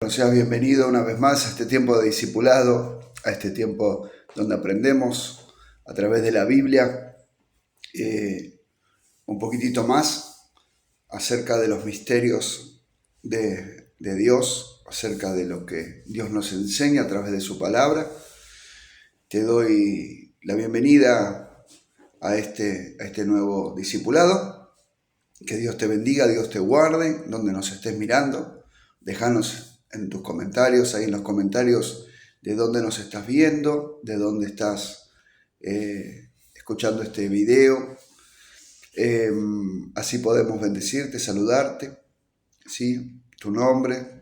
Bueno, seas bienvenido una vez más a este tiempo de discipulado, a este tiempo donde aprendemos a través de la Biblia un poquitito más acerca de los misterios de Dios, acerca de lo que Dios nos enseña a través de su palabra. Te doy la bienvenida a este nuevo discipulado. Que Dios te bendiga, Dios te guarde, donde nos estés mirando. Déjanos en tus comentarios, ahí en los comentarios, de dónde nos estás viendo, de dónde estás escuchando este video. Así podemos bendecirte, saludarte, ¿sí? Tu nombre.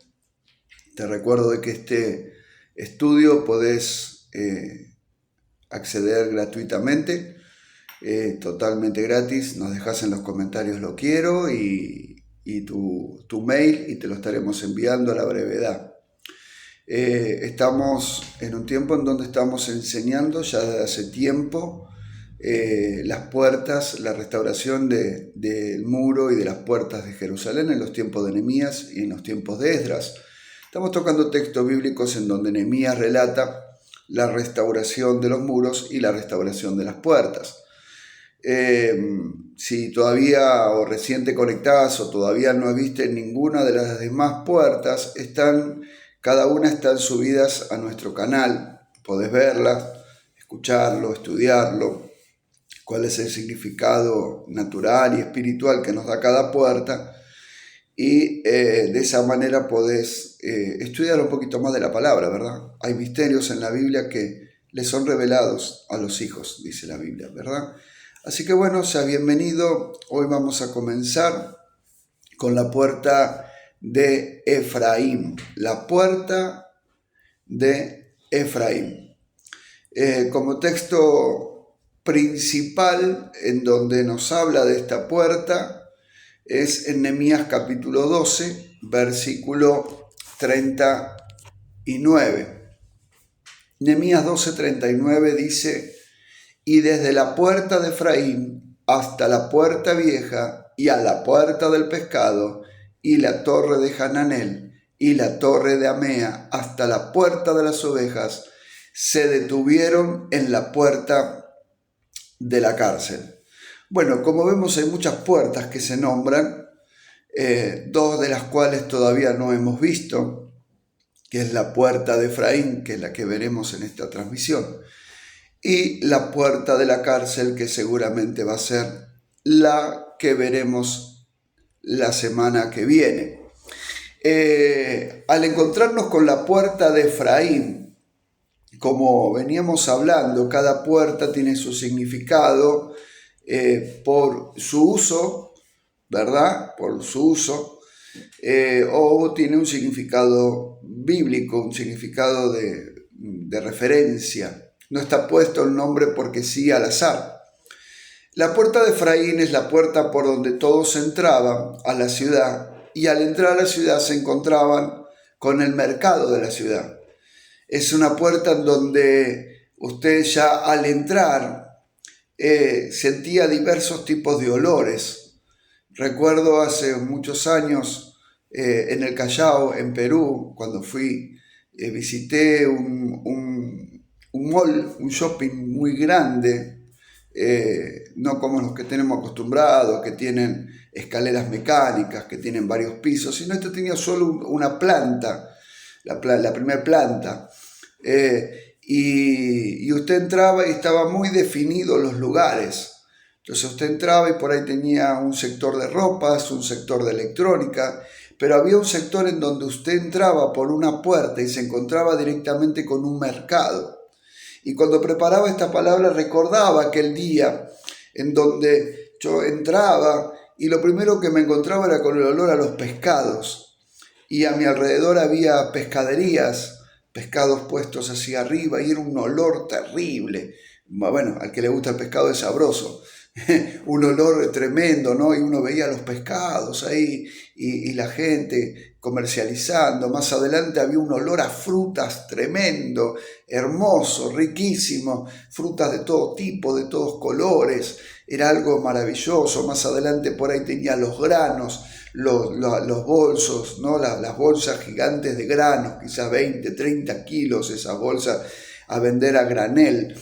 Te recuerdo de que este estudio podés acceder gratuitamente, totalmente gratis. Nos dejas en los comentarios lo quiero y tu mail y te lo estaremos enviando a la brevedad. Estamos en un tiempo en donde estamos enseñando ya desde hace tiempo las puertas, la restauración del muro y de las puertas de Jerusalén en los tiempos de Nehemías y en los tiempos de Esdras. Estamos tocando textos bíblicos en donde Nehemías relata la restauración de los muros y la restauración de las puertas. Si todavía o recién te conectás o todavía no viste ninguna de las demás puertas, cada una están subidas a nuestro canal. Podés verlas, escucharlo, estudiarlo, cuál es el significado natural y espiritual que nos da cada puerta, y de esa manera podés estudiar un poquito más de la palabra, ¿verdad? Hay misterios en la Biblia que les son revelados a los hijos, dice la Biblia, ¿verdad? Así que bueno, sea bienvenido. Hoy vamos a comenzar con la puerta de Efraín. La puerta de Efraín. Como texto principal en donde nos habla de esta puerta es en Nehemías capítulo 12, versículo 39. Nehemías 12, 39 dice: y desde la puerta de Efraín hasta la puerta vieja y a la puerta del pescado y la torre de Hananel y la torre de Amea hasta la puerta de las ovejas se detuvieron en la puerta de la cárcel. Bueno, como vemos hay muchas puertas que se nombran, dos de las cuales todavía no hemos visto, que es la puerta de Efraín, que es la que veremos en esta transmisión, y la puerta de la cárcel, que seguramente va a ser la que veremos la semana que viene. Al encontrarnos con la puerta de Efraín, como veníamos hablando, cada puerta tiene su significado por su uso, ¿verdad? Por su uso, o tiene un significado bíblico, un significado de referencia. No está puesto el nombre porque sí al azar. La puerta de Efraín es la puerta por donde todos entraban a la ciudad, y al entrar a la ciudad se encontraban con el mercado de la ciudad. Es una puerta en donde usted ya al entrar sentía diversos tipos de olores. Recuerdo hace muchos años en el Callao, en Perú, cuando fui, visité un mall, un shopping muy grande, no como los que tenemos acostumbrados, que tienen escaleras mecánicas, que tienen varios pisos, sino este tenía solo una planta, la primera planta, y usted entraba y estaba muy definidos los lugares. Entonces usted entraba y por ahí tenía un sector de ropas, un sector de electrónica, pero había un sector en donde usted entraba por una puerta y se encontraba directamente con un mercado. Y cuando preparaba esta palabra recordaba aquel día en donde yo entraba y lo primero que me encontraba era con el olor a los pescados. Y a mi alrededor había pescaderías, pescados puestos hacia arriba, y era un olor terrible. Bueno, al que le gusta el pescado es sabroso. Un olor tremendo, ¿no? Y uno veía los pescados ahí y la gente comercializando. Más adelante había un olor a frutas tremendo, hermoso, riquísimo, frutas de todo tipo, de todos colores. Era algo maravilloso. Más adelante por ahí tenía los granos los bolsos, ¿no? Las bolsas gigantes de granos, quizás 20, 30 kilos, esas bolsas a vender a granel.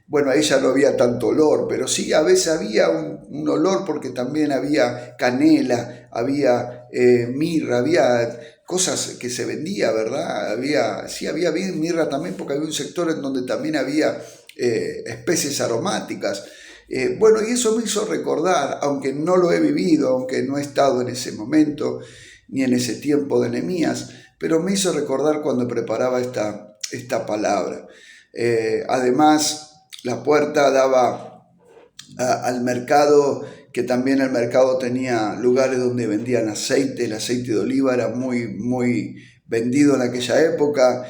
Bueno, ahí ya no había tanto olor, pero sí a veces había un olor porque también había canela, había mirra, había cosas que se vendía, ¿verdad? Había mirra también porque había un sector en donde también había especies aromáticas. Bueno, y eso me hizo recordar, aunque no lo he vivido, aunque no he estado en ese momento, ni en ese tiempo de Nehemías, pero me hizo recordar cuando preparaba esta palabra. Además, la puerta daba al mercado, que también el mercado tenía lugares donde vendían aceite. El aceite de oliva era muy vendido en aquella época,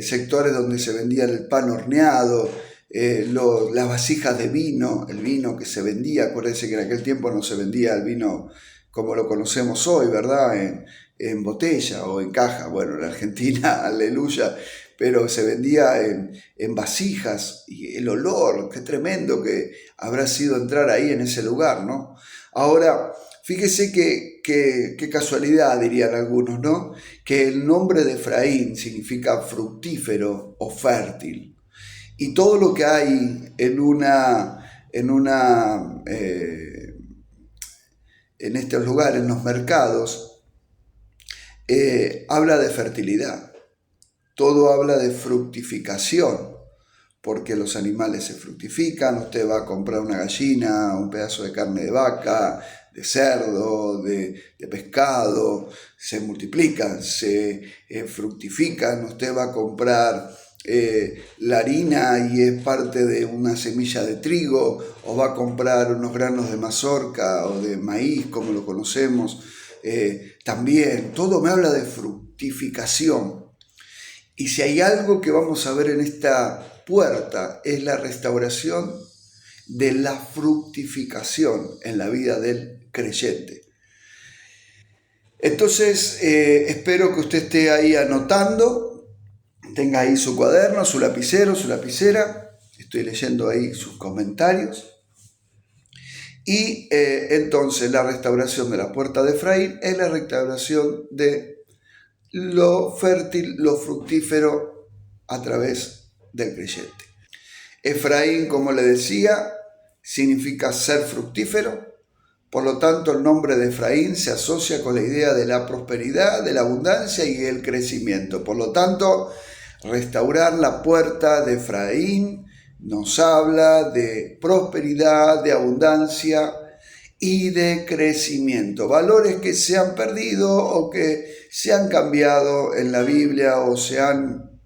sectores donde se vendía el pan horneado, las vasijas de vino, el vino que se vendía. Acuérdense que en aquel tiempo no se vendía el vino como lo conocemos hoy, ¿verdad? En botella o en caja. Bueno, en Argentina, aleluya, pero se vendía en vasijas, y el olor, qué tremendo que habrá sido entrar ahí en ese lugar, ¿no? Ahora, fíjese qué casualidad, dirían algunos, ¿no? Que el nombre de Efraín significa fructífero o fértil. Y todo lo que hay en estos lugares, en los mercados, habla de fertilidad. Todo habla de fructificación, porque los animales se fructifican. Usted va a comprar una gallina, un pedazo de carne de vaca, de cerdo, de pescado, se multiplican, se fructifican. Usted va a comprar la harina y es parte de una semilla de trigo, o va a comprar unos granos de mazorca o de maíz, como lo conocemos. También todo me habla de fructificación. Y si hay algo que vamos a ver en esta puerta, es la restauración de la fructificación en la vida del creyente. Entonces, espero que usted esté ahí anotando, tenga ahí su cuaderno, su lapicero, su lapicera. Estoy leyendo ahí sus comentarios. Y entonces la restauración de la puerta de Efraín es la restauración de lo fértil, lo fructífero a través del creyente. Efraín, como le decía, significa ser fructífero. Por lo tanto, el nombre de Efraín se asocia con la idea de la prosperidad, de la abundancia y el crecimiento. Por lo tanto, restaurar la puerta de Efraín nos habla de prosperidad, de abundancia y de crecimiento. Valores que se han perdido o que se han cambiado en la Biblia o se han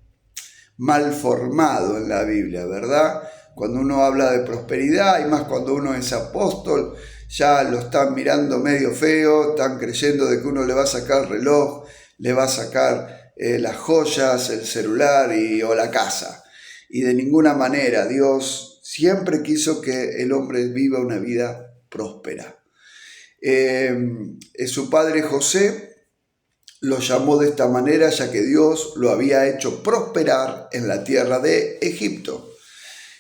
malformado en la Biblia, ¿verdad? Cuando uno habla de prosperidad, y más cuando uno es apóstol, ya lo están mirando medio feo, están creyendo de que uno le va a sacar el reloj, le va a sacar las joyas, el celular o la casa. Y de ninguna manera Dios siempre quiso que el hombre viva una vida próspera. Su padre José lo llamó de esta manera, ya que Dios lo había hecho prosperar en la tierra de Egipto.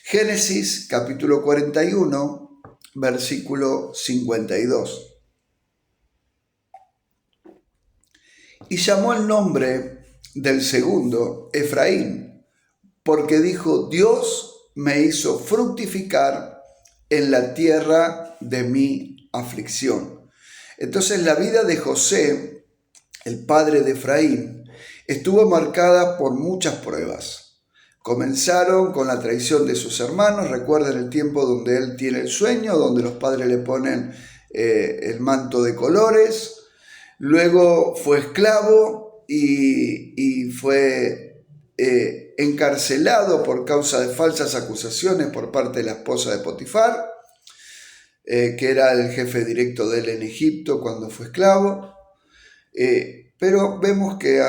Génesis capítulo 41, versículo 52. Y llamó el nombre del segundo Efraín, porque dijo: Dios me hizo fructificar en la tierra de mi aflicción. Entonces la vida de José, el padre de Efraín, estuvo marcada por muchas pruebas. Comenzaron con la traición de sus hermanos. Recuerden el tiempo donde él tiene el sueño, donde los padres le ponen el manto de colores. Luego fue esclavo y fue encarcelado por causa de falsas acusaciones por parte de la esposa de Potifar, que era el jefe directo de él en Egipto cuando fue esclavo. Pero vemos que,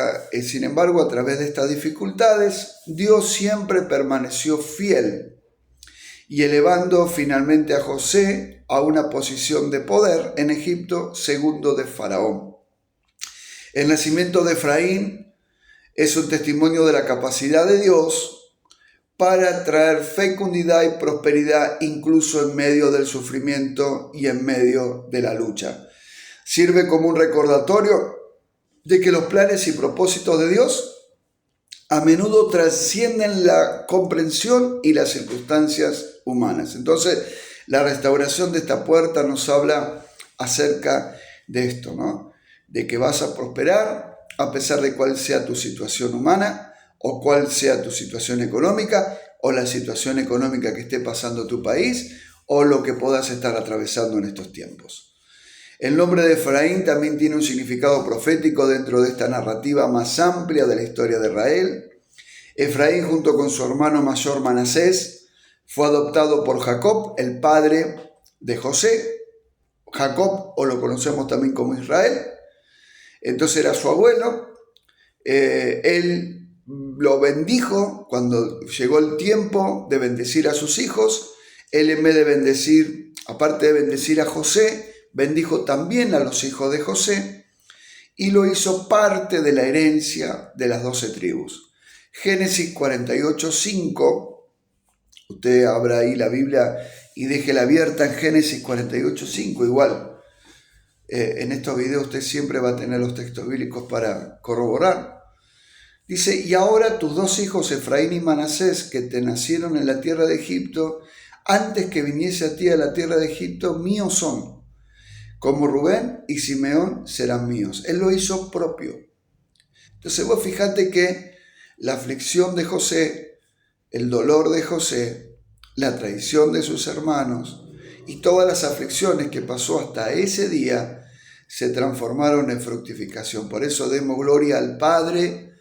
sin embargo, a través de estas dificultades, Dios siempre permaneció fiel y elevando finalmente a José a una posición de poder en Egipto, segundo de Faraón. El nacimiento de Efraín es un testimonio de la capacidad de Dios para traer fecundidad y prosperidad incluso en medio del sufrimiento y en medio de la lucha. Sirve como un recordatorio de que los planes y propósitos de Dios a menudo trascienden la comprensión y las circunstancias humanas. Entonces, la restauración de esta puerta nos habla acerca de esto, ¿no? De que vas a prosperar a pesar de cuál sea tu situación humana o cuál sea tu situación económica o la situación económica que esté pasando tu país o lo que puedas estar atravesando en estos tiempos. El nombre de Efraín también tiene un significado profético dentro de esta narrativa más amplia de la historia de Israel. Efraín, junto con su hermano mayor Manasés, fue adoptado por Jacob, el padre de José. Jacob, o lo conocemos también como Israel. Entonces era su abuelo. Él lo bendijo cuando llegó el tiempo de bendecir a sus hijos. Él, en vez de bendecir, aparte de bendecir a José, bendijo también a los hijos de José y lo hizo parte de la herencia de las 12 tribus. Génesis 48:5, usted abra ahí la Biblia y déjela abierta en Génesis 48:5, igual. En estos videos usted siempre va a tener los textos bíblicos para corroborar. Dice, y ahora tus 2 hijos, Efraín y Manasés, que te nacieron en la tierra de Egipto, antes que viniese a ti a la tierra de Egipto, míos son. Como Rubén y Simeón serán míos. Él lo hizo propio. Entonces vos fíjate que la aflicción de José, el dolor de José, la traición de sus hermanos y todas las aflicciones que pasó hasta ese día se transformaron en fructificación. Por eso demos gloria al Padre,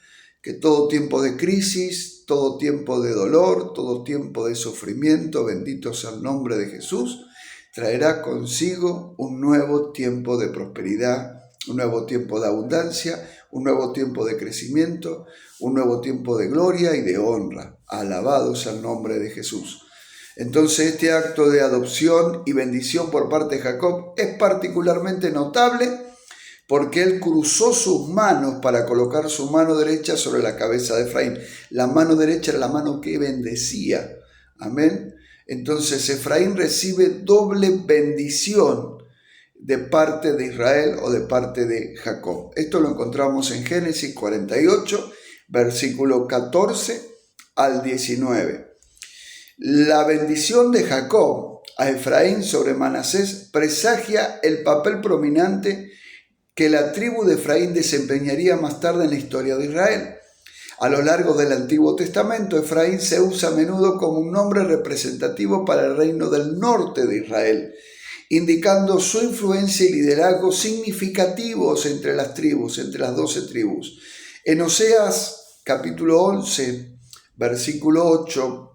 que todo tiempo de crisis, todo tiempo de dolor, todo tiempo de sufrimiento, bendito sea el nombre de Jesús, traerá consigo un nuevo tiempo de prosperidad, un nuevo tiempo de abundancia, un nuevo tiempo de crecimiento, un nuevo tiempo de gloria y de honra. Alabado sea el nombre de Jesús. Entonces este acto de adopción y bendición por parte de Jacob es particularmente notable porque él cruzó sus manos para colocar su mano derecha sobre la cabeza de Efraín. La mano derecha era la mano que bendecía. Amén. Entonces Efraín recibe doble bendición de parte de Israel o de parte de Jacob. Esto lo encontramos en Génesis 48, versículo 14 al 19. La bendición de Jacob a Efraín sobre Manasés presagia el papel prominente que la tribu de Efraín desempeñaría más tarde en la historia de Israel. A lo largo del Antiguo Testamento, Efraín se usa a menudo como un nombre representativo para el reino del norte de Israel, indicando su influencia y liderazgo significativos entre las tribus, entre las 12 tribus. En Oseas capítulo 11, versículo 8,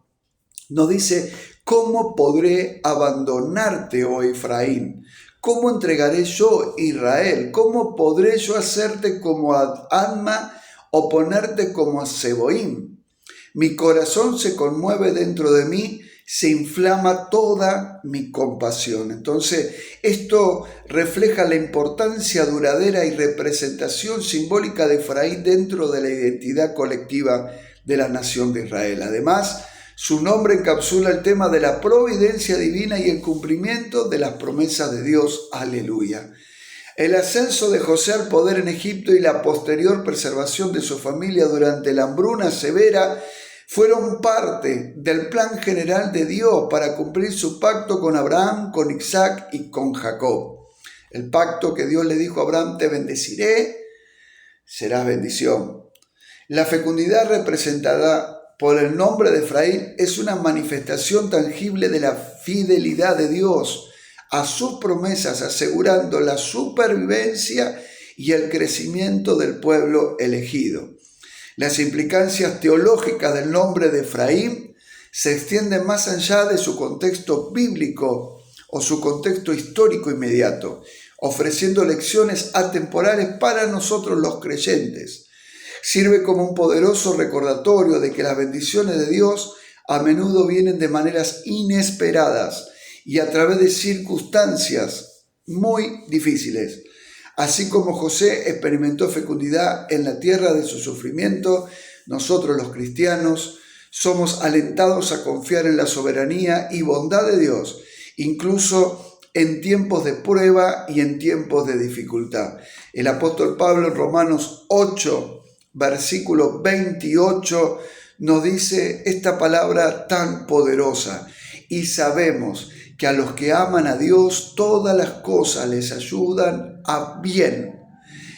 nos dice, ¿cómo podré abandonarte, oh Efraín? ¿Cómo entregaré yo, Israel? ¿Cómo podré yo hacerte como a Adma o ponerte como a Seboim? Mi corazón se conmueve dentro de mí, se inflama toda mi compasión. Entonces, esto refleja la importancia duradera y representación simbólica de Efraín dentro de la identidad colectiva de la nación de Israel. Además, su nombre encapsula el tema de la providencia divina y el cumplimiento de las promesas de Dios. Aleluya. El ascenso de José al poder en Egipto y la posterior preservación de su familia durante la hambruna severa fueron parte del plan general de Dios para cumplir su pacto con Abraham, con Isaac y con Jacob. El pacto que Dios le dijo a Abraham, te bendeciré, serás bendición. La fecundidad representada por el nombre de Efraín es una manifestación tangible de la fidelidad de Dios a sus promesas, asegurando la supervivencia y el crecimiento del pueblo elegido. Las implicancias teológicas del nombre de Efraín se extienden más allá de su contexto bíblico o su contexto histórico inmediato, ofreciendo lecciones atemporales para nosotros los creyentes. Sirve como un poderoso recordatorio de que las bendiciones de Dios a menudo vienen de maneras inesperadas y a través de circunstancias muy difíciles. Así como José experimentó fecundidad en la tierra de su sufrimiento, nosotros los cristianos somos alentados a confiar en la soberanía y bondad de Dios, incluso en tiempos de prueba y en tiempos de dificultad. El apóstol Pablo en Romanos 8, versículo 28, nos dice esta palabra tan poderosa: y sabemos que a los que aman a Dios todas las cosas les ayudan a bien.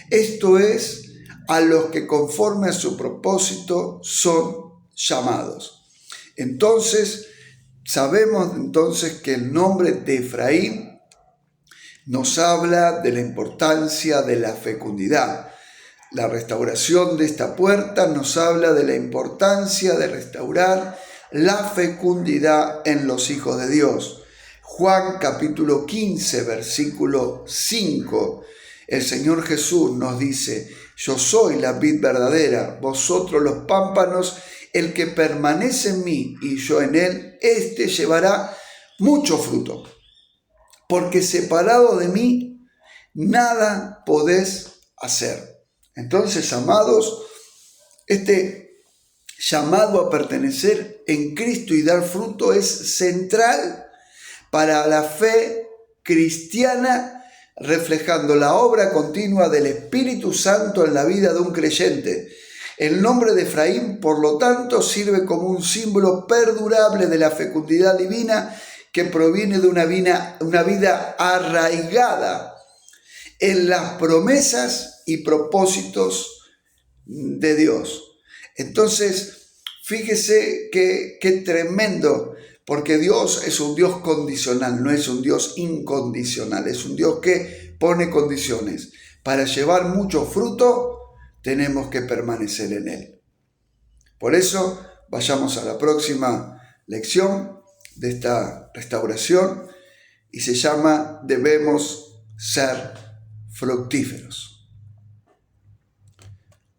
Esto es, a los que conforme a su propósito son llamados. Entonces, sabemos que el nombre de Efraín nos habla de la importancia de la fecundidad. La restauración de esta puerta nos habla de la importancia de restaurar la fecundidad en los hijos de Dios. Juan capítulo 15, versículo 5. El Señor Jesús nos dice: yo soy la vid verdadera, vosotros los pámpanos. El que permanece en mí y yo en él, éste llevará mucho fruto. Porque separado de mí, nada podés hacer. Entonces, amados, este llamado a pertenecer en Cristo y dar fruto es central para la fe cristiana, reflejando la obra continua del Espíritu Santo en la vida de un creyente. El nombre de Efraín, por lo tanto, sirve como un símbolo perdurable de la fecundidad divina que proviene de una vida arraigada en las promesas y propósitos de Dios. Entonces, fíjese qué tremendo, porque Dios es un Dios condicional, no es un Dios incondicional, es un Dios que pone condiciones. Para llevar mucho fruto, tenemos que permanecer en Él. Por eso, vayamos a la próxima lección de esta restauración y se llama Debemos ser fructíferos.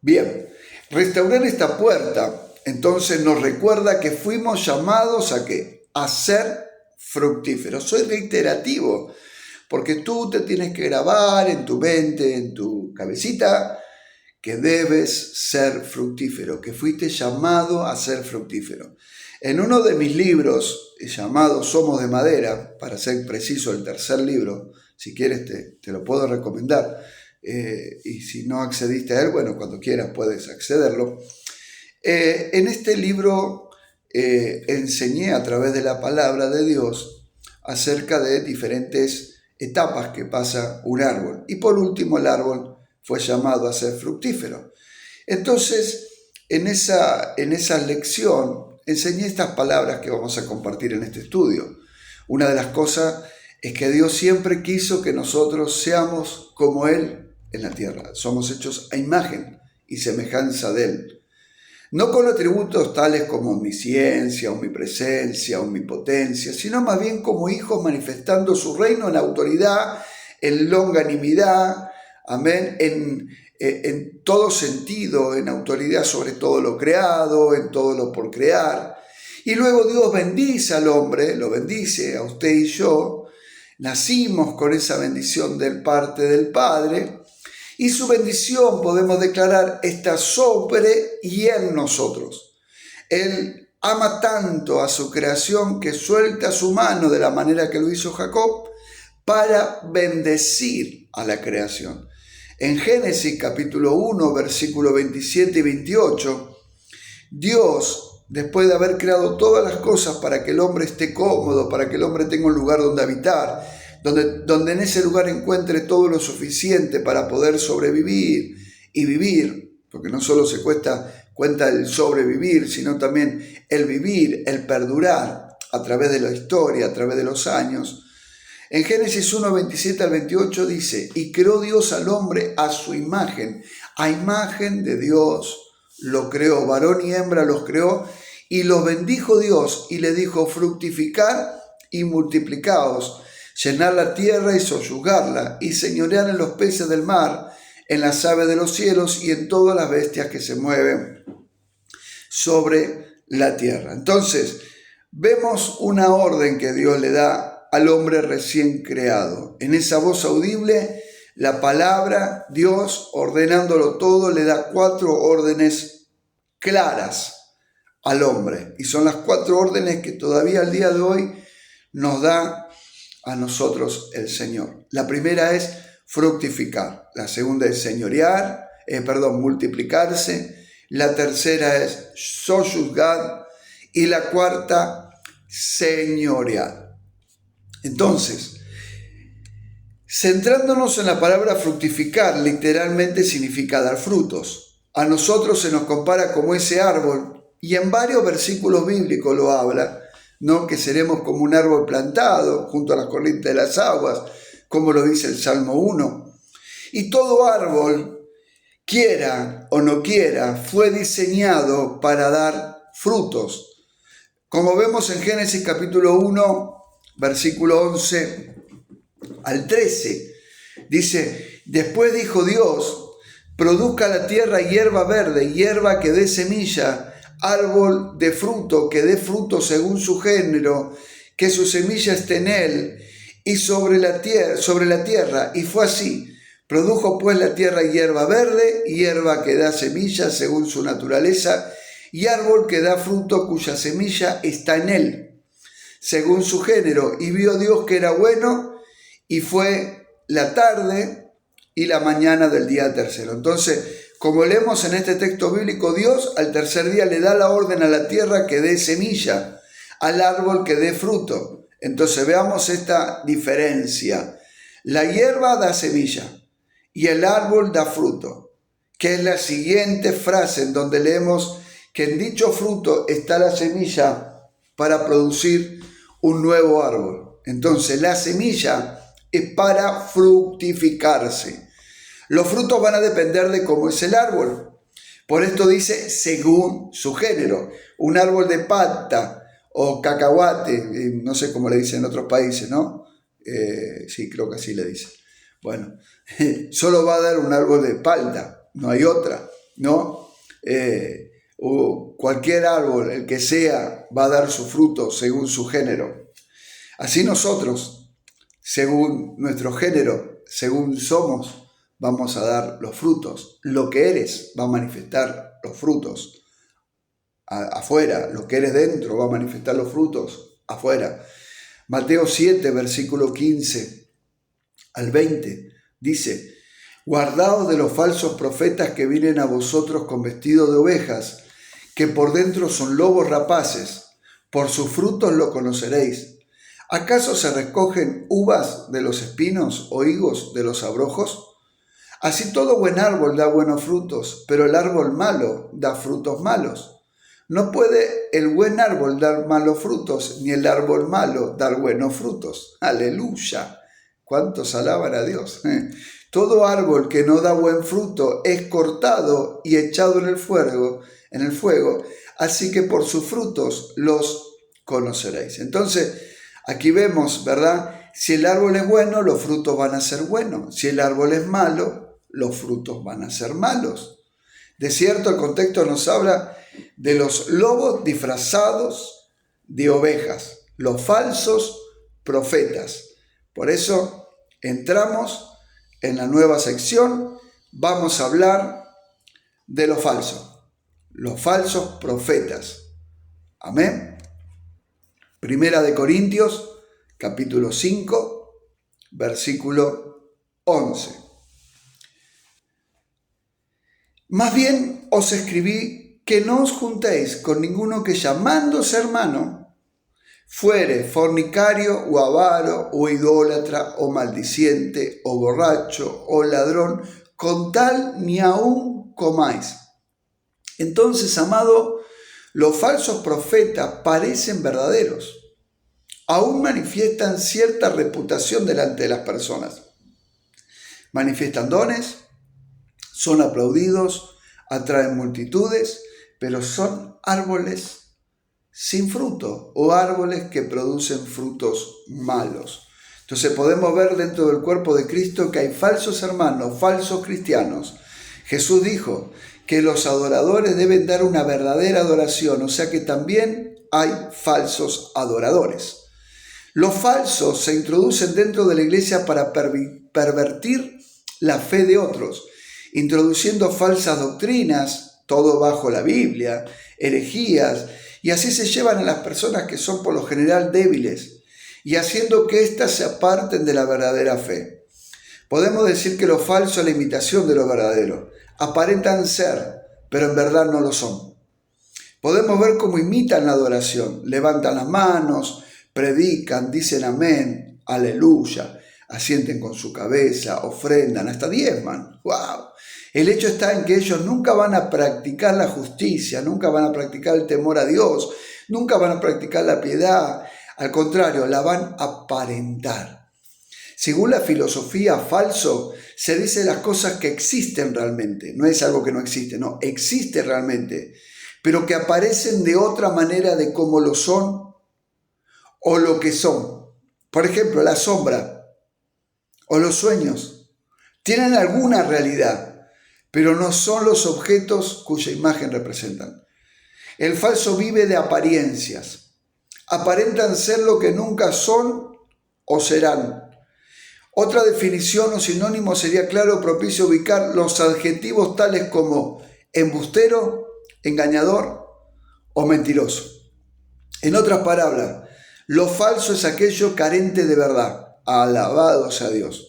Bien, restaurar esta puerta entonces nos recuerda que fuimos llamados ¿a qué? A ser fructíferos. Soy reiterativo, porque tú te tienes que grabar en tu mente, en tu cabecita, que debes ser fructífero, que fuiste llamado a ser fructífero. En uno de mis libros, llamado Somos de Madera, para ser preciso, el tercer libro, si quieres te lo puedo recomendar, y si no accediste a él, bueno, cuando quieras puedes accederlo. En este libro enseñé a través de la palabra de Dios acerca de diferentes etapas que pasa un árbol. Y por último, el árbol fue llamado a ser fructífero. Entonces, en esa lección enseñé estas palabras que vamos a compartir en este estudio. Una de las cosas es que Dios siempre quiso que nosotros seamos como Él en la tierra. Somos hechos a imagen y semejanza de Él. No con atributos tales como omnisciencia, omnipresencia, omnipotencia, sino más bien como hijos manifestando su reino en autoridad, en longanimidad, amén, en todo sentido, en autoridad sobre todo lo creado, en todo lo por crear. Y luego Dios bendice al hombre, lo bendice a usted y yo. Nacimos con esa bendición del parte del Padre. Y su bendición, podemos declarar, está sobre y en nosotros. Él ama tanto a su creación que suelta su mano de la manera que lo hizo Jacob para bendecir a la creación. En Génesis capítulo 1, versículo 27 y 28, Dios, después de haber creado todas las cosas para que el hombre esté cómodo, para que el hombre tenga un lugar donde habitar, donde en ese lugar encuentre todo lo suficiente para poder sobrevivir y vivir, porque no solo se cuenta el sobrevivir, sino también el vivir, el perdurar a través de la historia, a través de los años. En Génesis 1, 27 al 28 dice: y creó Dios al hombre a su imagen, a imagen de Dios lo creó, varón y hembra los creó, y los bendijo Dios y le dijo: fructificad y multiplicaos, llenad la tierra y sojuzgarla, y señorear en los peces del mar, en las aves de los cielos y en todas las bestias que se mueven sobre la tierra. Entonces, vemos una orden que Dios le da al hombre recién creado. En esa voz audible, la palabra, Dios, ordenándolo todo, le da 4 órdenes claras al hombre. Y son las 4 órdenes que todavía al día de hoy nos da a nosotros el Señor. La primera es fructificar, la segunda es multiplicarse, la tercera es sojuzgar y la cuarta, señorear. Entonces, centrándonos en la palabra fructificar, literalmente significa dar frutos. A nosotros se nos compara como ese árbol, y en varios versículos bíblicos lo habla, ¿no? Que seremos como un árbol plantado junto a las corrientes de las aguas, como lo dice el Salmo 1. Y todo árbol, quiera o no quiera, fue diseñado para dar frutos. Como vemos en Génesis capítulo 1, versículo 11 al 13, dice: después dijo Dios, produzca la tierra hierba verde, hierba que dé semilla, árbol de fruto que dé fruto según su género, que su semilla esté en él y sobre la tierra. Y fue así. Produjo pues la tierra hierba verde, hierba que da semilla según su naturaleza, y árbol que da fruto cuya semilla está en él, según su género. Y vio Dios que era bueno, y fue la tarde y la mañana del día tercero. Entonces, como leemos en este texto bíblico, Dios al tercer día le da la orden a la tierra que dé semilla, al árbol que dé fruto. Entonces veamos esta diferencia. La hierba da semilla y el árbol da fruto, que es la siguiente frase en donde leemos que en dicho fruto está la semilla para producir un nuevo árbol. Entonces la semilla es para fructificarse. Los frutos van a depender de cómo es el árbol. Por esto dice según su género. Un árbol de palta o cacahuate, no sé cómo le dicen en otros países, ¿no? Sí, creo que así le dicen. Bueno, solo va a dar un árbol de palta, no hay otra, ¿no? O cualquier árbol, el que sea, va a dar su fruto según su género. Así nosotros, según nuestro género, según somos, vamos a dar los frutos. Lo que eres va a manifestar los frutos afuera. Lo que eres dentro va a manifestar los frutos afuera. Mateo 7, versículo 15 al 20, dice: guardaos de los falsos profetas que vienen a vosotros con vestido de ovejas, que por dentro son lobos rapaces. Por sus frutos lo conoceréis. ¿Acaso se recogen uvas de los espinos o higos de los abrojos? Así todo buen árbol da buenos frutos, pero el árbol malo da frutos malos. No puede el buen árbol dar malos frutos, ni el árbol malo dar buenos frutos. ¡Aleluya! ¿Cuántos alaban a Dios? Todo árbol que no da buen fruto es cortado y echado en el fuego, así que por sus frutos los conoceréis. Entonces, aquí vemos, ¿verdad? Si el árbol es bueno, los frutos van a ser buenos. Si el árbol es malo, los frutos van a ser malos. De cierto, el contexto nos habla de los lobos disfrazados de ovejas, los falsos profetas. Por eso entramos en la nueva sección. Vamos a hablar de los falsos profetas. Amén. Primera de Corintios, capítulo 5, versículo 11. Más bien os escribí que no os juntéis con ninguno que, llamándose hermano, fuere fornicario o avaro o idólatra o maldiciente o borracho o ladrón, con tal ni aun comáis. Entonces, amado, los falsos profetas parecen verdaderos. Aún manifiestan cierta reputación delante de las personas. Manifiestan dones, son aplaudidos, atraen multitudes, pero son árboles sin fruto o árboles que producen frutos malos. Entonces podemos ver dentro del cuerpo de Cristo que hay falsos hermanos, falsos cristianos. Jesús dijo que los adoradores deben dar una verdadera adoración, o sea que también hay falsos adoradores. Los falsos se introducen dentro de la iglesia para pervertir la fe de otros, introduciendo falsas doctrinas, todo bajo la Biblia, herejías, y así se llevan a las personas que son por lo general débiles. y haciendo que éstas se aparten de la verdadera fe. Podemos decir que lo falso es la imitación de lo verdadero. Aparentan ser, pero en verdad no lo son. Podemos ver cómo imitan la adoración. Levantan las manos, predican, dicen amén, aleluya, asienten con su cabeza, ofrendan, hasta diezman. ¡Wow! El hecho está en que ellos nunca van a practicar la justicia, nunca van a practicar el temor a Dios, nunca van a practicar la piedad. Al contrario, la van a aparentar. Según la filosofía falso, se dice las cosas que existen realmente. No es algo que no existe, no, existe realmente, pero que aparecen de otra manera de cómo lo son o lo que son. Por ejemplo, la sombra o los sueños tienen alguna realidad, pero no son los objetos cuya imagen representan. El falso vive de apariencias. Aparentan ser lo que nunca son o serán. Otra definición o sinónimo sería claro, propicio ubicar los adjetivos tales como embustero, engañador o mentiroso. En otras palabras, lo falso es aquello carente de verdad. Alabado sea Dios.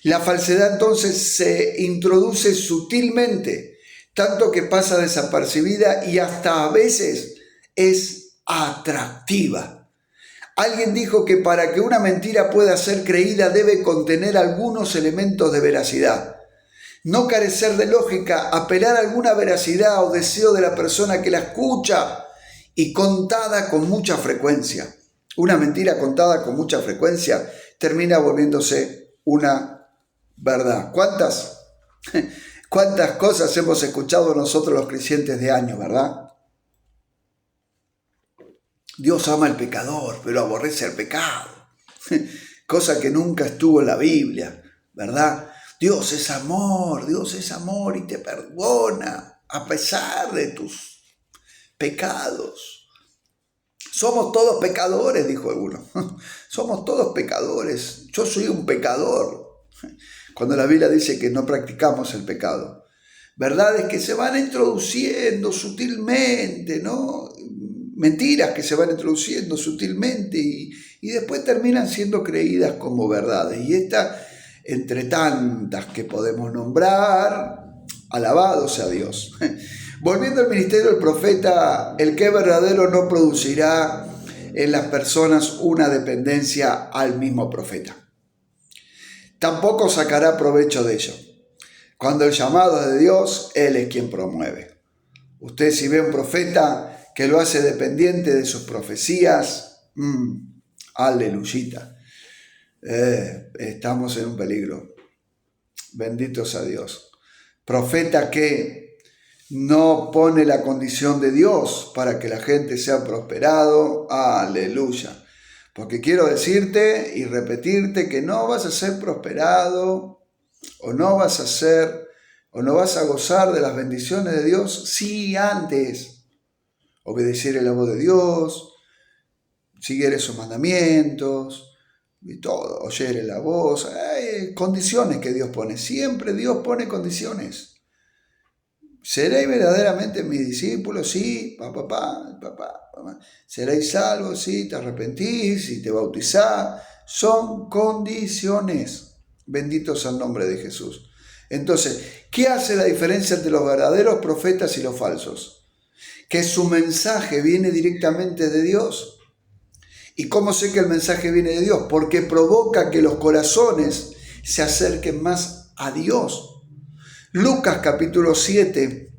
La falsedad entonces se introduce sutilmente, tanto que pasa desapercibida y hasta a veces es atractiva. Alguien dijo que para que una mentira pueda ser creída debe contener algunos elementos de veracidad. No carecer de lógica, apelar a alguna veracidad o deseo de la persona que la escucha y contada con mucha frecuencia. Una mentira contada con mucha frecuencia termina volviéndose una verdad. ¿Cuántas cosas hemos escuchado nosotros los creyentes de años, verdad? Dios ama al pecador, pero aborrece al pecado. Cosa que nunca estuvo en la Biblia, ¿verdad? Dios es amor y te perdona a pesar de tus pecados. Somos todos pecadores, dijo uno. Somos todos pecadores. Yo soy un pecador. Cuando la Biblia dice que no practicamos el pecado. Verdades que se van introduciendo sutilmente, ¿no? Mentiras que se van introduciendo sutilmente y después terminan siendo creídas como verdades. Y esta, entre tantas que podemos nombrar, alabado sea Dios. Volviendo al ministerio del profeta, el que es verdadero no producirá en las personas una dependencia al mismo profeta. Tampoco sacará provecho de ello. Cuando el llamado es de Dios, Él es quien promueve. Usted si ve un profeta que lo hace dependiente de sus profecías, aleluyita, estamos en un peligro. Bendito sea Dios. Profeta que no pone la condición de Dios para que la gente sea prosperado, aleluya. Porque quiero decirte y repetirte que no vas a ser prosperado o no vas a gozar de las bendiciones de Dios si antes obedeciere la voz de Dios, siguiere sus mandamientos y todo, oyere la voz. Hay condiciones que Dios pone, siempre Dios pone condiciones. ¿Seréis verdaderamente mis discípulos? Sí, papá. ¿Seréis salvos? Sí, te arrepentís y te bautizás. Son condiciones. Bendito sea el nombre de Jesús. Entonces, ¿qué hace la diferencia entre los verdaderos profetas y los falsos? Que su mensaje viene directamente de Dios. ¿Y cómo sé que el mensaje viene de Dios? Porque provoca que los corazones se acerquen más a Dios. Lucas capítulo 7,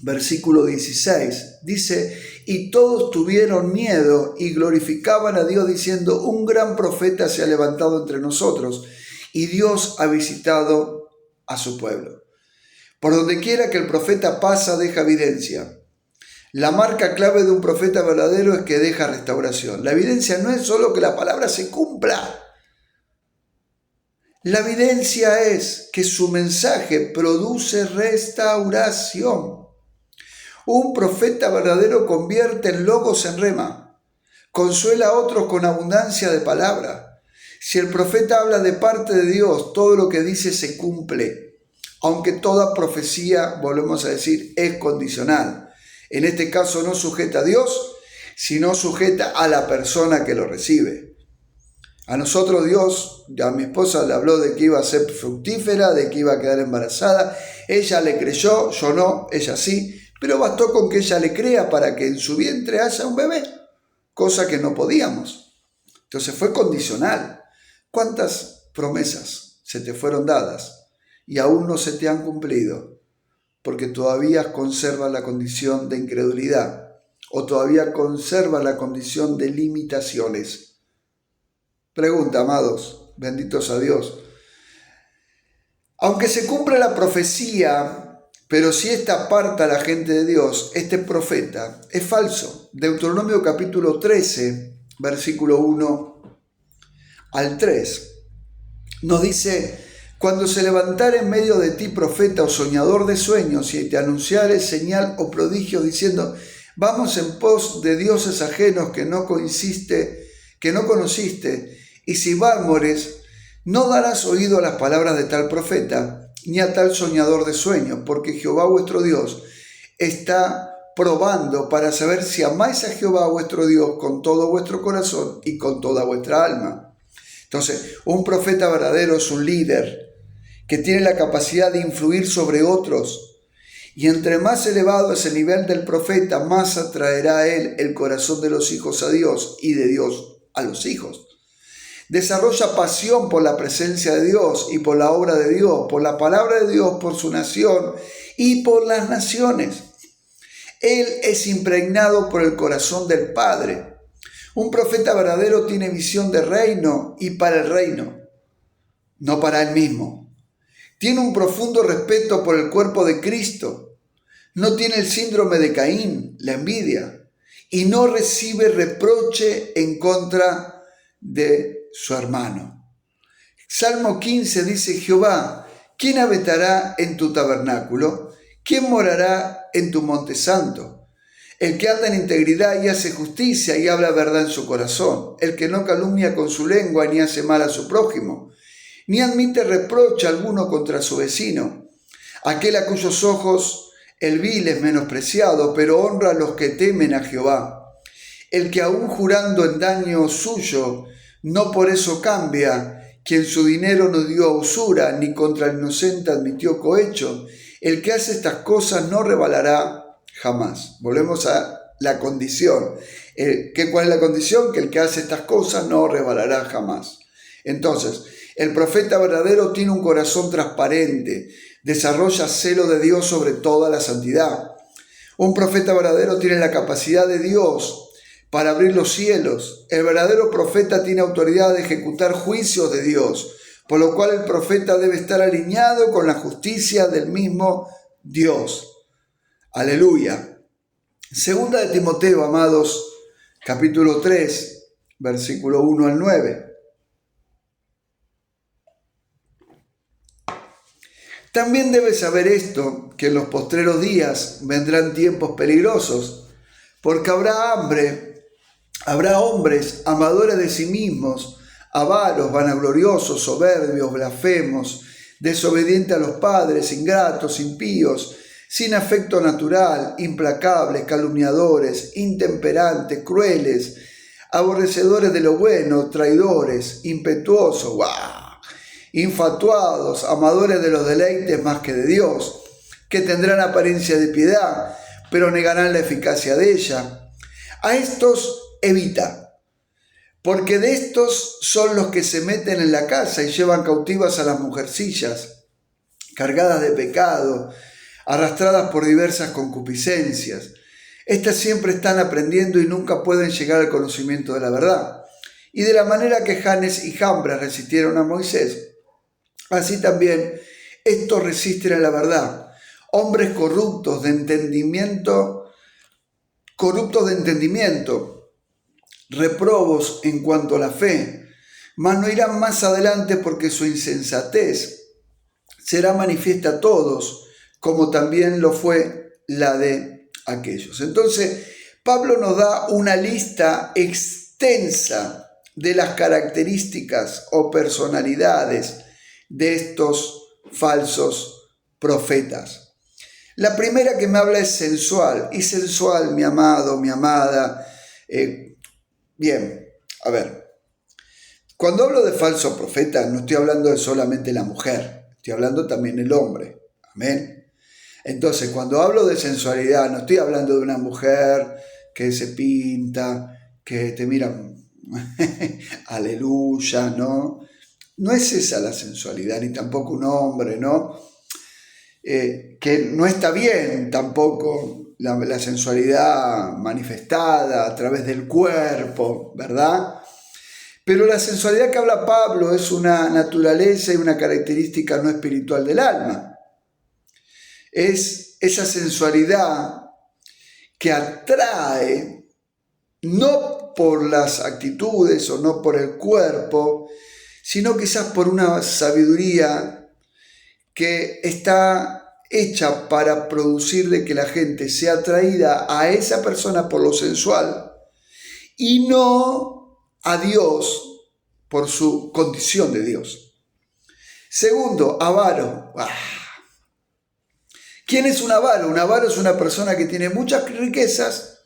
versículo 16, dice: y todos tuvieron miedo y glorificaban a Dios diciendo: un gran profeta se ha levantado entre nosotros y Dios ha visitado a su pueblo. Por donde quiera que el profeta pasa, deja evidencia. La marca clave de un profeta verdadero es que deja restauración. La evidencia no es solo que la palabra se cumpla. La evidencia es que su mensaje produce restauración. Un profeta verdadero convierte en logos en rema. Consuela a otros con abundancia de palabra. Si el profeta habla de parte de Dios, todo lo que dice se cumple. Aunque toda profecía, volvemos a decir, es condicional. En este caso no sujeta a Dios, sino sujeta a la persona que lo recibe. A nosotros Dios, a mi esposa le habló de que iba a ser fructífera, de que iba a quedar embarazada. Ella le creyó, yo no, ella sí, pero bastó con que ella le crea para que en su vientre haya un bebé, cosa que no podíamos. Entonces fue condicional. ¿Cuántas promesas se te fueron dadas y aún no se te han cumplido? Porque todavía conservas la condición de incredulidad o todavía conservas la condición de limitaciones. Pregunta, amados, benditos a Dios. Aunque se cumpla la profecía, pero si esta aparta a la gente de Dios, este profeta es falso. Deuteronomio capítulo 13, versículo 1 al 3, nos dice: cuando se levantare en medio de ti profeta o soñador de sueños y te anunciare señal o prodigio diciendo, vamos en pos de dioses ajenos que no conociste, y si murmures, no darás oído a las palabras de tal profeta, ni a tal soñador de sueños, porque Jehová vuestro Dios está probando para saber si amáis a Jehová vuestro Dios con todo vuestro corazón y con toda vuestra alma. Entonces, un profeta verdadero es un líder que tiene la capacidad de influir sobre otros. Y entre más elevado es el nivel del profeta, más atraerá a él el corazón de los hijos a Dios y de Dios a los hijos. Desarrolla pasión por la presencia de Dios y por la obra de Dios, por la palabra de Dios, por su nación y por las naciones. Él es impregnado por el corazón del Padre. Un profeta verdadero tiene visión de reino y para el reino, no para él mismo. Tiene un profundo respeto por el cuerpo de Cristo. No tiene el síndrome de Caín, la envidia, y no recibe reproche en contra de su hermano. Salmo 15 dice: Jehová, ¿quién habitará en tu tabernáculo? ¿Quién morará en tu monte santo? El que anda en integridad y hace justicia y habla verdad en su corazón, el que no calumnia con su lengua ni hace mal a su prójimo, ni admite reproche alguno contra su vecino, aquel a cuyos ojos el vil es menospreciado, pero honra a los que temen a Jehová, el que aún jurando en daño suyo, no por eso cambia, quien su dinero no dio a usura, ni contra el inocente admitió cohecho, el que hace estas cosas no revelará jamás. Volvemos a la condición. ¿Cuál es la condición? Que el que hace estas cosas no revelará jamás. Entonces, el profeta verdadero tiene un corazón transparente, desarrolla celo de Dios sobre toda la santidad. Un profeta verdadero tiene la capacidad de Dios para abrir los cielos. El verdadero profeta tiene autoridad de ejecutar juicios de Dios, por lo cual el profeta debe estar alineado con la justicia del mismo Dios. Aleluya. Segunda de Timoteo, amados, capítulo 3, versículo 1 al 9. También debes saber esto, que en los postreros días vendrán tiempos peligrosos, porque habrá hombres amadores de sí mismos, avaros, vanagloriosos, soberbios, blasfemos, desobedientes a los padres, ingratos, impíos, sin afecto natural, implacables, calumniadores, intemperantes, crueles, aborrecedores de lo bueno, traidores, impetuosos, infatuados, amadores de los deleites más que de Dios, que tendrán apariencia de piedad, pero negarán la eficacia de ella. A estos evita, porque de estos son los que se meten en la casa y llevan cautivas a las mujercillas, cargadas de pecado, arrastradas por diversas concupiscencias. Estas siempre están aprendiendo y nunca pueden llegar al conocimiento de la verdad. Y de la manera que Janes y Jambres resistieron a Moisés, así también estos resisten a la verdad. Hombres corruptos de entendimiento, reprobos en cuanto a la fe, mas no irán más adelante porque su insensatez será manifiesta a todos, como también lo fue la de aquellos. Entonces, Pablo nos da una lista extensa de las características o personalidades de estos falsos profetas. La primera que me habla es sensual, y sensual, mi amado, mi amada. Bien, a ver, Cuando hablo de falso profeta, no estoy hablando de solamente la mujer, estoy hablando también del hombre. Amén. Entonces, cuando hablo de sensualidad, no estoy hablando de una mujer que se pinta, que te mira, aleluya, ¿no? No es esa la sensualidad, ni tampoco un hombre, ¿no? Que no está bien tampoco la sensualidad manifestada a través del cuerpo, ¿verdad? Pero la sensualidad que habla Pablo es una naturaleza y una característica no espiritual del alma. Es esa sensualidad que atrae, no por las actitudes o no por el cuerpo, sino quizás por una sabiduría que está hecha para producir de que la gente sea atraída a esa persona por lo sensual y no a Dios por su condición de Dios. Segundo, avaro. ¿Quién es un avaro? Un avaro es una persona que tiene muchas riquezas,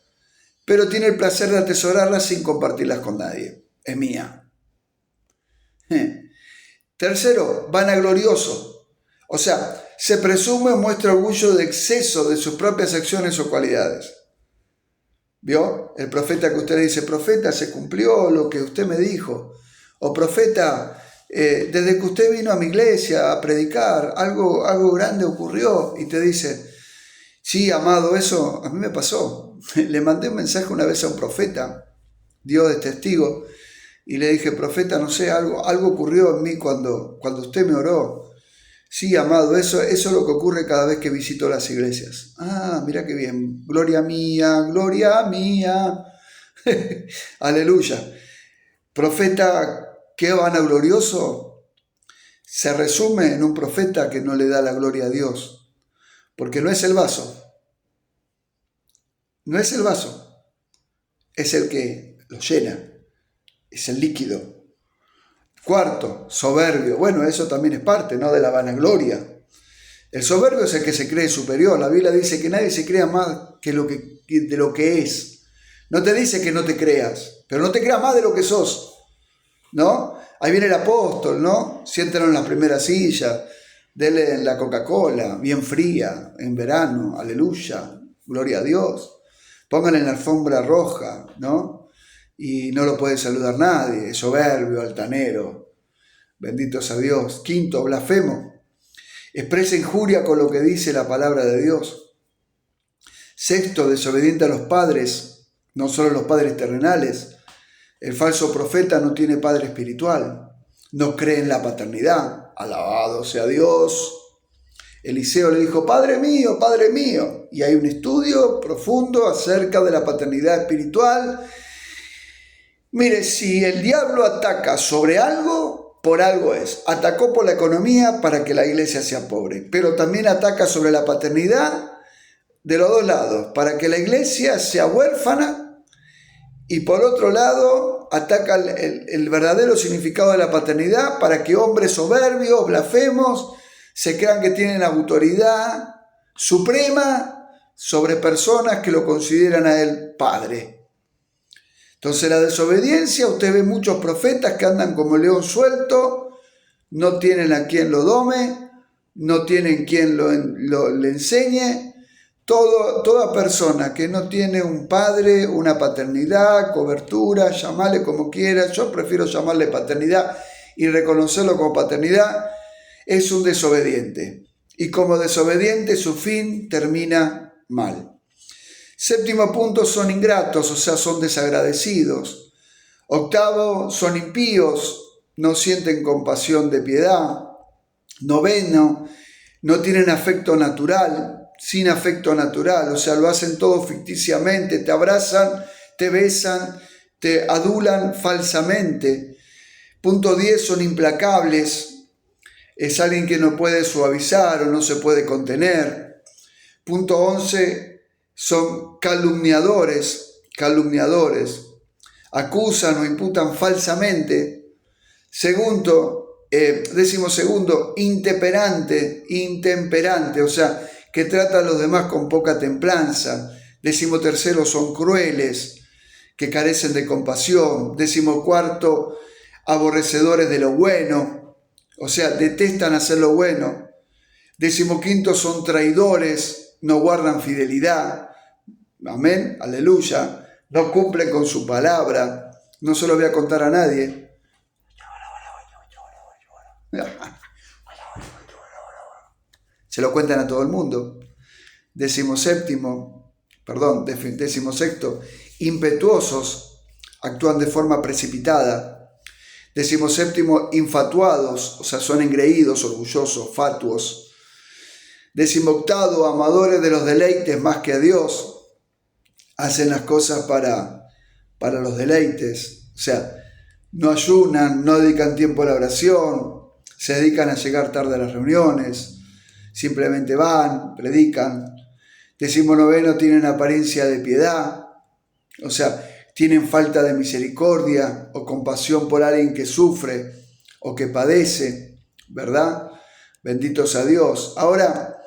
pero tiene el placer de atesorarlas sin compartirlas con nadie. Es mía. Tercero, vanaglorioso. O sea, se presume o muestra orgullo de exceso de sus propias acciones o cualidades. ¿Vio? El profeta que usted le dice, profeta, se cumplió lo que usted me dijo. O profeta, desde que usted vino a mi iglesia a predicar, algo grande ocurrió. Y te dice, sí, amado, eso a mí me pasó. Le mandé un mensaje una vez a un profeta, Dios es testigo, y le dije, profeta, no sé, algo ocurrió en mí cuando usted me oró. Sí, amado, eso es lo que ocurre cada vez que visito las iglesias. Ah, mira qué bien. Gloria mía, gloria mía. Aleluya. Profeta, qué vanaglorioso. Se resume en un profeta que no le da la gloria a Dios. Porque no es el vaso. No es el vaso. Es el que lo llena. Es el líquido. Cuarto, soberbio. Bueno, eso también es parte, ¿no?, de la vanagloria. El soberbio es el que se cree superior. La Biblia dice que nadie se crea más de lo que es. No te dice que no te creas, pero no te creas más de lo que sos, ¿no? Ahí viene el apóstol, ¿no? Siéntenlo en la primera silla, denle la Coca-Cola, bien fría, en verano, aleluya, gloria a Dios. Pónganle en la alfombra roja, ¿no? Y no lo puede saludar nadie, es soberbio, altanero, bendito sea Dios. Quinto, blasfemo, expresa injuria con lo que dice la palabra de Dios. Sexto, desobediente a los padres, no solo los padres terrenales. El falso profeta no tiene padre espiritual, no cree en la paternidad, alabado sea Dios. Eliseo le dijo, Padre mío, y hay un estudio profundo acerca de la paternidad espiritual. Mire, si el diablo ataca sobre algo, por algo es. Atacó por la economía para que la iglesia sea pobre, pero también ataca sobre la paternidad de los dos lados, para que la iglesia sea huérfana, y por otro lado ataca el verdadero significado de la paternidad para que hombres soberbios, blasfemos, se crean que tienen autoridad suprema sobre personas que lo consideran a él padre. Entonces la desobediencia, usted ve muchos profetas que andan como león suelto, no tienen a quien lo dome, no tienen quien le enseñe. Toda persona que no tiene un padre, una paternidad, cobertura, llamarle como quiera, yo prefiero llamarle paternidad y reconocerlo como paternidad, es un desobediente. Y como desobediente su fin termina mal. Séptimo punto, son ingratos, o sea, son desagradecidos. Octavo, son impíos, no sienten compasión de piedad. Noveno, no tienen afecto natural, sin afecto natural, o sea, lo hacen todo ficticiamente, te abrazan, te besan, te adulan falsamente. Punto 10, son implacables, es alguien que no puede suavizar o no se puede contener. Punto 11, son calumniadores, acusan o imputan falsamente. Décimo segundo, intemperante, o sea, que trata a los demás con poca templanza. Décimo tercero, son crueles, que carecen de compasión. Décimo cuarto, aborrecedores de lo bueno, o sea, detestan hacer lo bueno. 15 son traidores, no guardan fidelidad. Amén, aleluya. No cumplen con su palabra. No se lo voy a contar a nadie. Se lo cuentan a todo el mundo. 16, impetuosos, actúan de forma precipitada. 17, infatuados, o sea, son engreídos, orgullosos, fatuos. 18, amadores de los deleites más que a Dios. Hacen las cosas para los deleites. O sea, no ayunan, no dedican tiempo a la oración, se dedican a llegar tarde a las reuniones, simplemente van, predican. 19, tienen apariencia de piedad, o sea, tienen falta de misericordia o compasión por alguien que sufre o que padece, ¿verdad? Benditos a Dios. Ahora,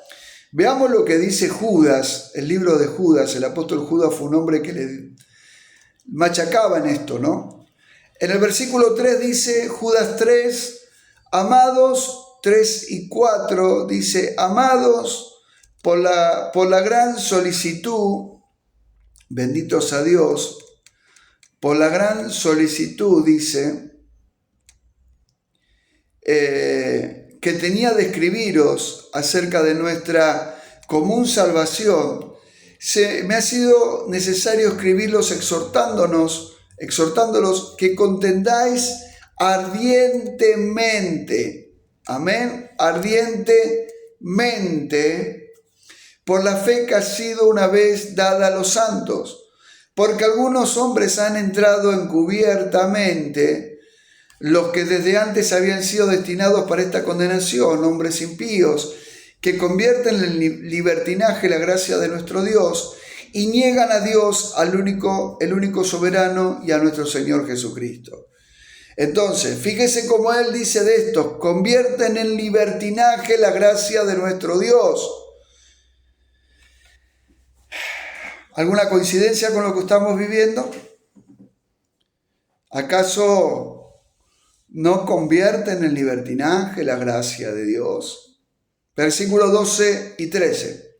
veamos lo que dice Judas, el libro de Judas. El apóstol Judas fue un hombre que le machacaba en esto, ¿no? En el versículo 3 dice, Judas 3, amados, 3 y 4, dice, amados, por la gran solicitud, benditos a Dios, por la gran solicitud, dice, que tenía de escribiros acerca de nuestra común salvación, me ha sido necesario escribirlos exhortándolos que contendáis ardientemente, amén, ardientemente, por la fe que ha sido una vez dada a los santos, porque algunos hombres han entrado encubiertamente, los que desde antes habían sido destinados para esta condenación, hombres impíos, que convierten en libertinaje la gracia de nuestro Dios y niegan a Dios, el único soberano, y a nuestro Señor Jesucristo. Entonces, fíjese cómo él dice de estos, convierten en libertinaje la gracia de nuestro Dios. ¿Alguna coincidencia con lo que estamos viviendo? ¿Acaso no convierten en libertinaje la gracia de Dios? Versículos 12 y 13.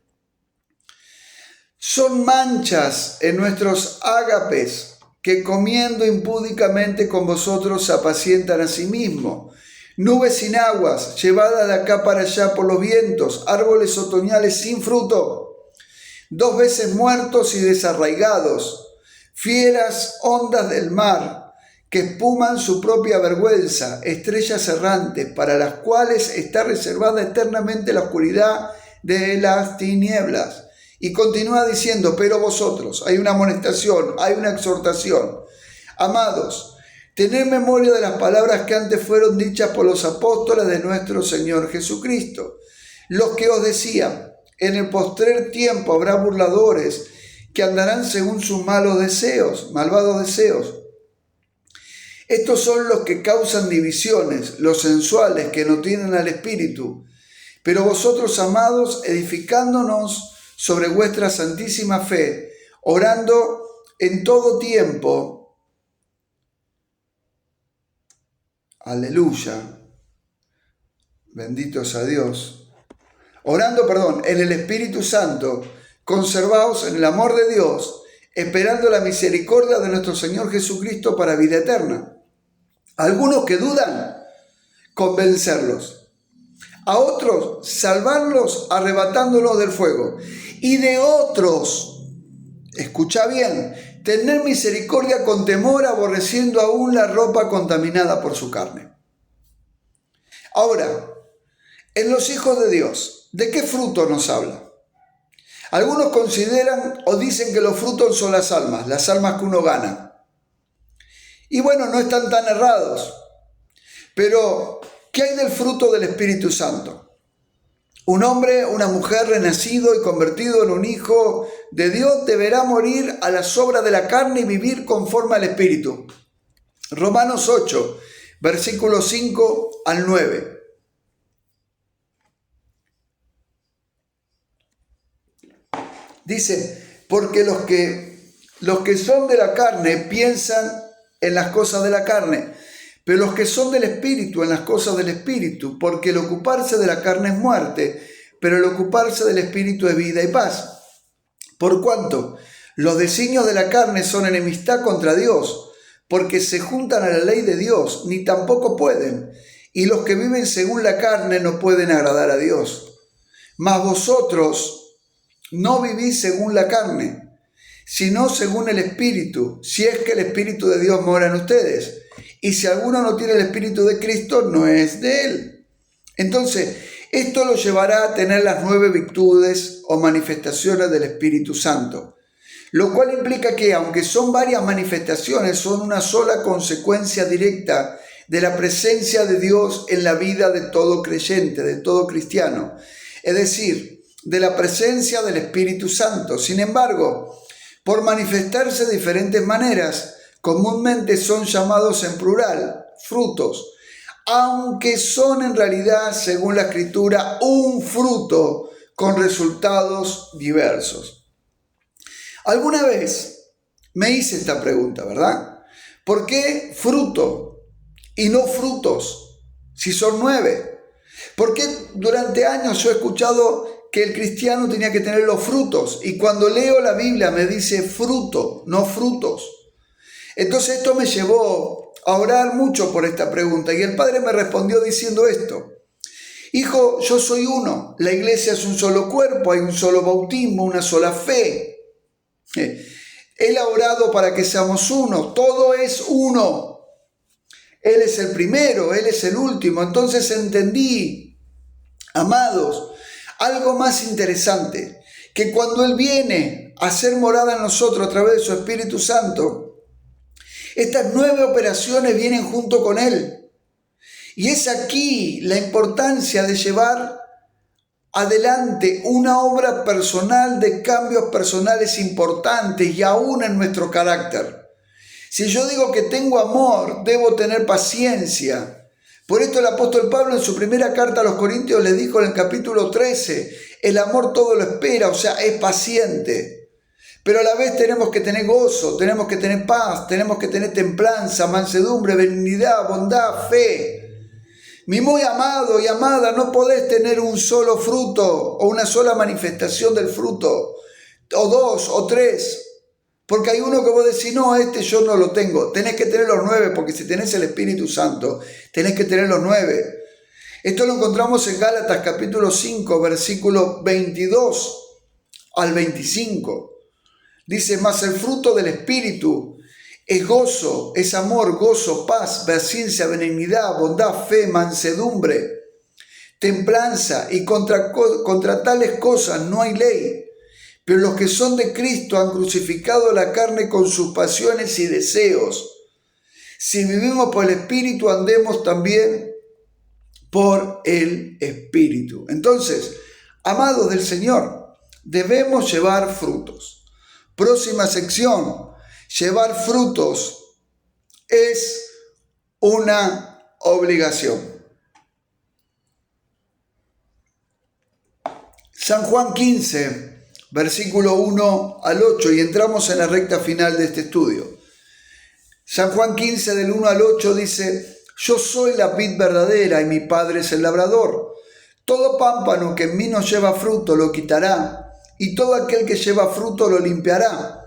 Son manchas en nuestros ágapes que comiendo impúdicamente con vosotros se apacientan a sí mismos. Nubes sin aguas, llevadas de acá para allá por los vientos, árboles otoñales sin fruto, 2 veces muertos y desarraigados, fieras ondas del mar, que espuman su propia vergüenza, estrellas errantes, para las cuales está reservada eternamente la oscuridad de las tinieblas. Y continúa diciendo, pero vosotros, hay una amonestación, hay una exhortación. Amados, tened memoria de las palabras que antes fueron dichas por los apóstoles de nuestro Señor Jesucristo, los que os decían, en el postrer tiempo habrá burladores que andarán según sus malvados deseos. Estos son los que causan divisiones, los sensuales que no tienen al Espíritu. Pero vosotros, amados, edificándonos sobre vuestra santísima fe, orando en todo tiempo, aleluya, benditos a Dios, orando, en el Espíritu Santo, conservaos en el amor de Dios, esperando la misericordia de nuestro Señor Jesucristo para vida eterna. Algunos que dudan, convencerlos. A otros, salvarlos arrebatándolos del fuego. Y de otros, escucha bien, tener misericordia con temor, aborreciendo aún la ropa contaminada por su carne. Ahora, en los hijos de Dios, ¿de qué fruto nos habla? Algunos consideran o dicen que los frutos son las almas que uno gana. Y bueno, no están tan errados. Pero, ¿qué hay del fruto del Espíritu Santo? Un hombre, una mujer renacido y convertido en un hijo de Dios deberá morir a las obras de la carne y vivir conforme al Espíritu. Romanos 8, versículos 5 al 9. Dice, porque los que son de la carne piensan en las cosas de la carne, pero los que son del Espíritu en las cosas del Espíritu, porque el ocuparse de la carne es muerte, pero el ocuparse del Espíritu es vida y paz. Por cuanto los designios de la carne son enemistad contra Dios, porque se juntan a la ley de Dios, ni tampoco pueden, y los que viven según la carne no pueden agradar a Dios. Mas vosotros no vivís según la carne, sino según el Espíritu, si es que el Espíritu de Dios mora en ustedes. Y si alguno no tiene el Espíritu de Cristo, no es de él. Entonces, esto lo llevará a tener las 9 virtudes o manifestaciones del Espíritu Santo, lo cual implica que, aunque son varias manifestaciones, son una sola consecuencia directa de la presencia de Dios en la vida de todo creyente, de todo cristiano, es decir, de la presencia del Espíritu Santo. Sin embargo, por manifestarse de diferentes maneras, comúnmente son llamados en plural, frutos, aunque son en realidad, según la Escritura, un fruto con resultados diversos. Alguna vez me hice esta pregunta, ¿verdad? ¿Por qué fruto y no frutos si son 9? Porque durante años yo he escuchado que el cristiano tenía que tener los frutos, y cuando leo la Biblia me dice fruto, no frutos. Entonces esto me llevó a orar mucho por esta pregunta, y el Padre me respondió diciendo esto: hijo, yo soy uno, la iglesia es un solo cuerpo, hay un solo bautismo, una sola fe. Él ha orado para que seamos uno, todo es uno. Él es el primero, Él es el último. Entonces entendí, amados, algo más interesante, que cuando Él viene a hacer morada en nosotros a través de su Espíritu Santo, estas 9 operaciones vienen junto con Él. Y es aquí la importancia de llevar adelante una obra personal de cambios personales importantes y aún en nuestro carácter. Si yo digo que tengo amor, debo tener paciencia. Por esto el apóstol Pablo en su primera carta a los Corintios le dijo en el capítulo 13, el amor todo lo espera, o sea, es paciente. Pero a la vez tenemos que tener gozo, tenemos que tener paz, tenemos que tener templanza, mansedumbre, benignidad, bondad, fe. Mi muy amado y amada, no podés tener un solo fruto o una sola manifestación del fruto, o 2 o 3, porque hay uno que vos decís, no, este yo no lo tengo. Tenés que tener los 9, porque si tenés el Espíritu Santo, tenés que tener los 9. Esto lo encontramos en Gálatas capítulo 5, versículo 22 al 25. Dice, mas el fruto del Espíritu es gozo, es amor, gozo, paz, paciencia, benignidad, bondad, fe, mansedumbre, templanza, y contra tales cosas no hay ley. Pero los que son de Cristo han crucificado la carne con sus pasiones y deseos. Si vivimos por el Espíritu, andemos también por el Espíritu. Entonces, amados del Señor, debemos llevar frutos. Próxima sección. Llevar frutos es una obligación. San Juan 15, versículo 1 al 8, y entramos en la recta final de este estudio. San Juan 15, del 1 al 8 dice, yo soy la vid verdadera y mi Padre es el labrador. Todo pámpano que en mí no lleva fruto lo quitará, y todo aquel que lleva fruto lo limpiará,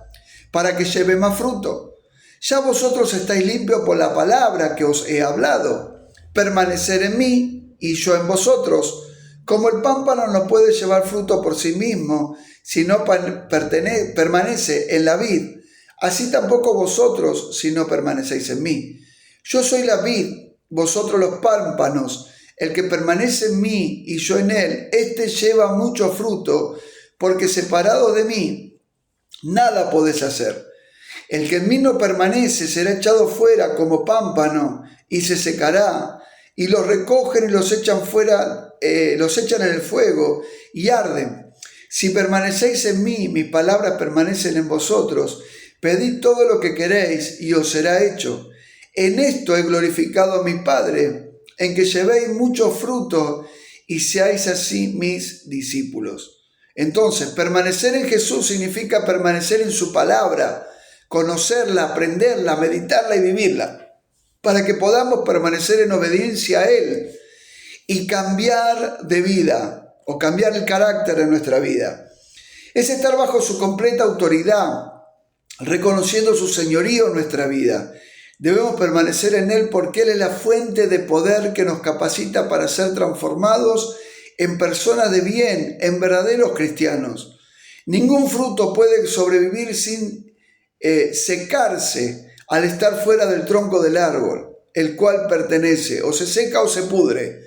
para que lleve más fruto. Ya vosotros estáis limpios por la palabra que os he hablado. Permanecer en mí y yo en vosotros. Como el pámpano no puede llevar fruto por sí mismo, si no permanece en la vid, así tampoco vosotros si no permanecéis en mí. Yo soy la vid, vosotros los pámpanos. El que permanece en mí y yo en él, éste lleva mucho fruto, porque separado de mí, nada podés hacer. El que en mí no permanece será echado fuera como pámpano y se secará, y los recogen y los echan fuera, los echan en el fuego y arden. Si permanecéis en mí, mis palabras permanecen en vosotros, pedid todo lo que queréis y os será hecho. En esto he glorificado a mi Padre, en que llevéis mucho fruto y seáis así mis discípulos. Entonces, permanecer en Jesús significa permanecer en su palabra, conocerla, aprenderla, meditarla y vivirla. para que podamos permanecer en obediencia a Él y cambiar de vida o cambiar el carácter de nuestra vida. Es estar bajo su completa autoridad, reconociendo su señorío en nuestra vida. Debemos permanecer en Él porque Él es la fuente de poder que nos capacita para ser transformados en personas de bien, en verdaderos cristianos. Ningún fruto puede sobrevivir sin secarse al estar fuera del tronco del árbol, el cual pertenece, o se seca o se pudre.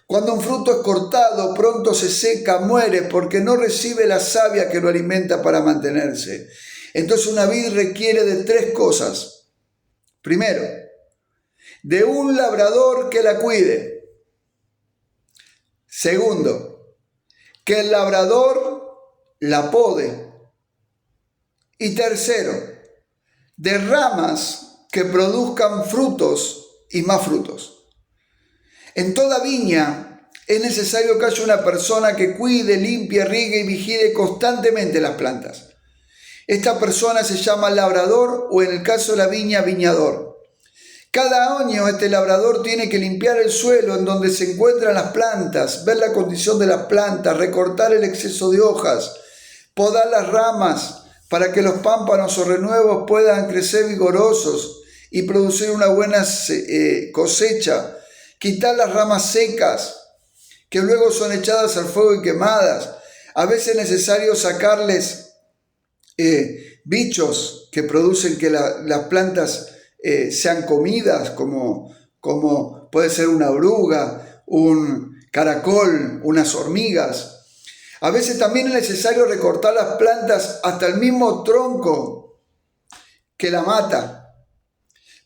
Cuando un fruto es cortado, pronto se seca, muere, porque no recibe la savia que lo alimenta para mantenerse. Entonces una vid requiere de 3 cosas. Primero, de un labrador que la cuide. Segundo, que el labrador la pode. Y tercero, de ramas que produzcan frutos y más frutos. En toda viña es necesario que haya una persona que cuide, limpie, riegue y vigile constantemente las plantas. Esta persona se llama labrador o en el caso de la viña, viñador. Cada año este labrador tiene que limpiar el suelo en donde se encuentran las plantas, ver la condición de las plantas, recortar el exceso de hojas, podar las ramas para que los pámpanos o renuevos puedan crecer vigorosos y producir una buena cosecha. Quitar las ramas secas, que luego son echadas al fuego y quemadas. A veces es necesario sacarles bichos que producen que las plantas sean comidas, como puede ser una oruga, un caracol, unas hormigas. A veces también es necesario recortar las plantas hasta el mismo tronco que la mata,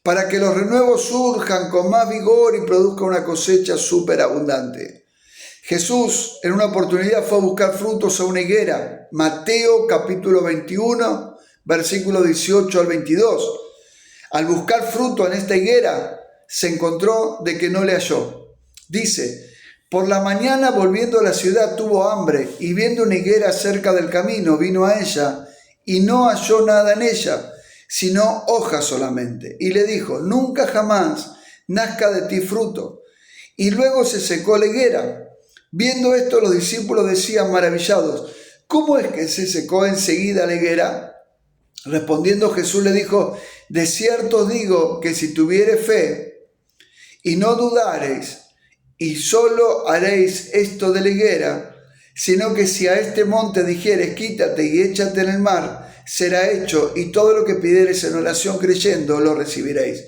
para que los renuevos surjan con más vigor y produzcan una cosecha superabundante. Jesús en una oportunidad fue a buscar frutos a una higuera. Mateo capítulo 21, versículo 18 al 22. Al buscar fruto en esta higuera, se encontró de que no le halló. Dice, por la mañana volviendo a la ciudad tuvo hambre y viendo una higuera cerca del camino vino a ella y no halló nada en ella, sino hojas solamente. Y le dijo, nunca jamás nazca de ti fruto. Y luego se secó la higuera. Viendo esto, los discípulos decían maravillados, ¿cómo es que se secó enseguida la higuera? Respondiendo Jesús le dijo, de cierto os digo que si tuviereis fe y no dudareis, y solo haréis esto de la higuera, sino que si a este monte dijeres, quítate y échate en el mar, será hecho, y todo lo que pidiereis en oración creyendo, lo recibiréis.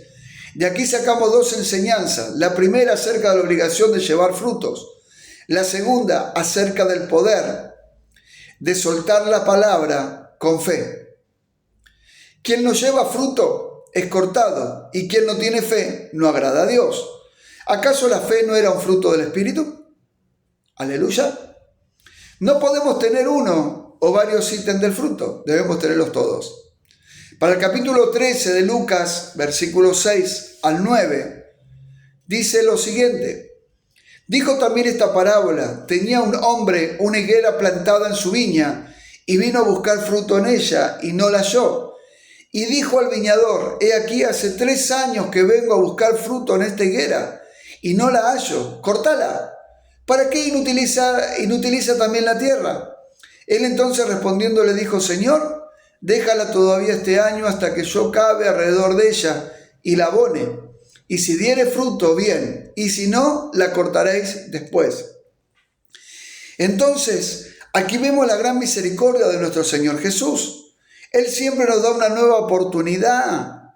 De aquí sacamos 2 enseñanzas. La primera acerca de la obligación de llevar frutos. La segunda acerca del poder de soltar la palabra con fe. Quien no lleva fruto es cortado, y quien no tiene fe no agrada a Dios. ¿Acaso la fe no era un fruto del Espíritu? Aleluya. No podemos tener uno o varios ítems del fruto, debemos tenerlos todos. Para el capítulo 13 de Lucas, versículos 6 al 9, dice lo siguiente. Dijo también esta parábola, tenía un hombre una higuera plantada en su viña, y vino a buscar fruto en ella, y no la halló. Y dijo al viñador, he aquí hace 3 años que vengo a buscar fruto en esta higuera, y no la hallo, cortala. ¿Para qué inutiliza también la tierra? Él entonces respondiendo le dijo, Señor, déjala todavía este año hasta que yo cabe alrededor de ella y la abone. Y si diere fruto, bien, y si no, la cortaréis después. Entonces, aquí vemos la gran misericordia de nuestro Señor Jesús. Él siempre nos da una nueva oportunidad.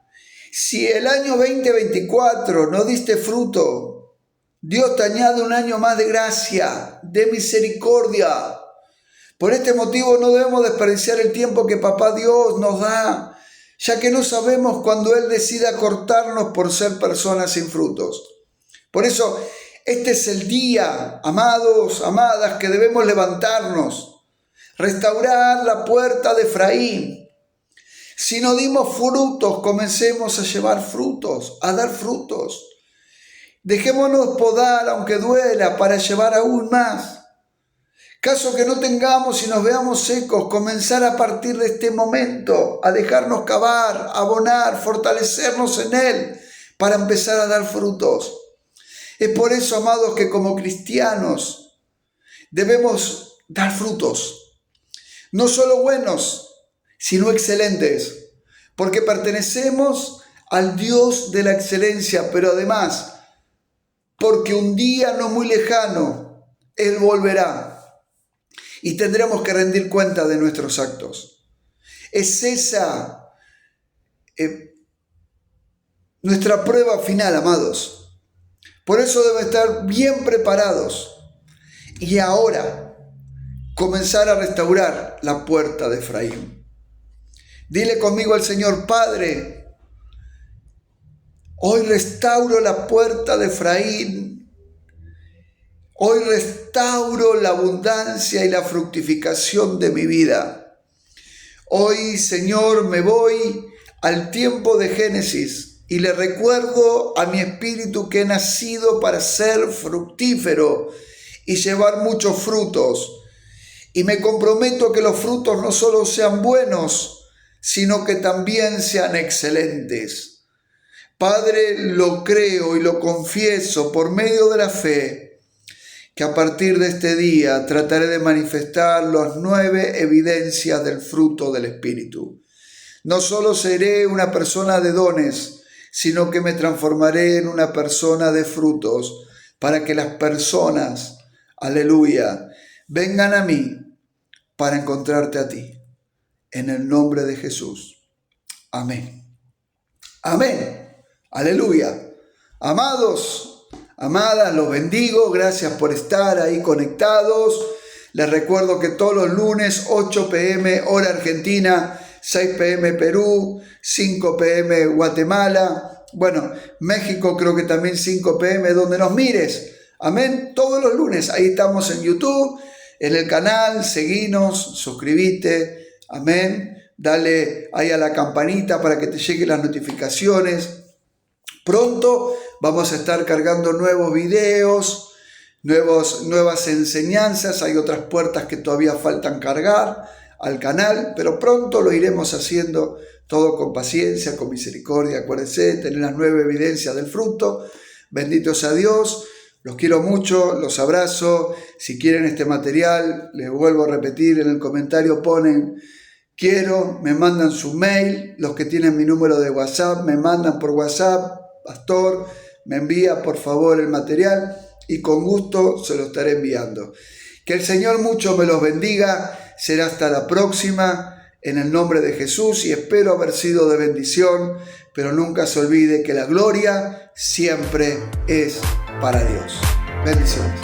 Si el año 2024 no diste fruto, Dios te añade un año más de gracia, de misericordia. Por este motivo no debemos desperdiciar el tiempo que Papá Dios nos da, ya que no sabemos cuándo Él decida cortarnos por ser personas sin frutos. Por eso, este es el día, amados, amadas, que debemos levantarnos, restaurar la puerta de Efraín. Si no dimos frutos, comencemos a llevar frutos, a dar frutos. Dejémonos podar, aunque duela, para llevar aún más. Caso que no tengamos y nos veamos secos, comenzar a partir de este momento a dejarnos cavar, abonar, fortalecernos en Él, para empezar a dar frutos. Es por eso, amados, que como cristianos debemos dar frutos, no solo buenos, sino excelentes, porque pertenecemos al Dios de la excelencia, pero además, porque un día no muy lejano, Él volverá y tendremos que rendir cuenta de nuestros actos. Es esa nuestra prueba final, amados. Por eso deben estar bien preparados y ahora comenzar a restaurar la puerta de Efraín. Dile conmigo al Señor: Padre, hoy restauro la puerta de Efraín. Hoy restauro la abundancia y la fructificación de mi vida. Hoy, Señor, me voy al tiempo de Génesis y le recuerdo a mi espíritu que he nacido para ser fructífero y llevar muchos frutos. Y me comprometo que los frutos no solo sean buenos, sino que también sean excelentes. Padre, lo creo y lo confieso por medio de la fe, que a partir de este día trataré de manifestar las 9 evidencias del fruto del Espíritu. No solo seré una persona de dones, sino que me transformaré en una persona de frutos, para que las personas, aleluya, vengan a mí para encontrarte a ti. En el nombre de Jesús. Amén. Amén. Aleluya. Amados, amadas, los bendigo. Gracias por estar ahí conectados. Les recuerdo que todos los lunes, 8 p.m. hora Argentina, 6 p.m. Perú, 5 p.m. Guatemala. Bueno, México creo que también 5 p.m. donde nos mires. Amén. Todos los lunes. Ahí estamos en YouTube, en el canal. Seguinos, suscríbete. Amén. Dale ahí a la campanita para que te lleguen las notificaciones. Pronto vamos a estar cargando nuevos videos, nuevas enseñanzas. Hay otras puertas que todavía faltan cargar al canal, pero pronto lo iremos haciendo todo con paciencia, con misericordia. Acuérdense, tener las 9 evidencias del fruto. Bendito sea Dios. Los quiero mucho, los abrazo. Si quieren este material, les vuelvo a repetir, en el comentario ponen quiero, me mandan su mail. Los que tienen mi número de WhatsApp, me mandan por WhatsApp: Pastor, me envía por favor el material y con gusto se lo estaré enviando. Que el Señor mucho me los bendiga. Será hasta la próxima, en el nombre de Jesús, y espero haber sido de bendición, pero nunca se olvide que la gloria siempre es para Dios. Bendiciones.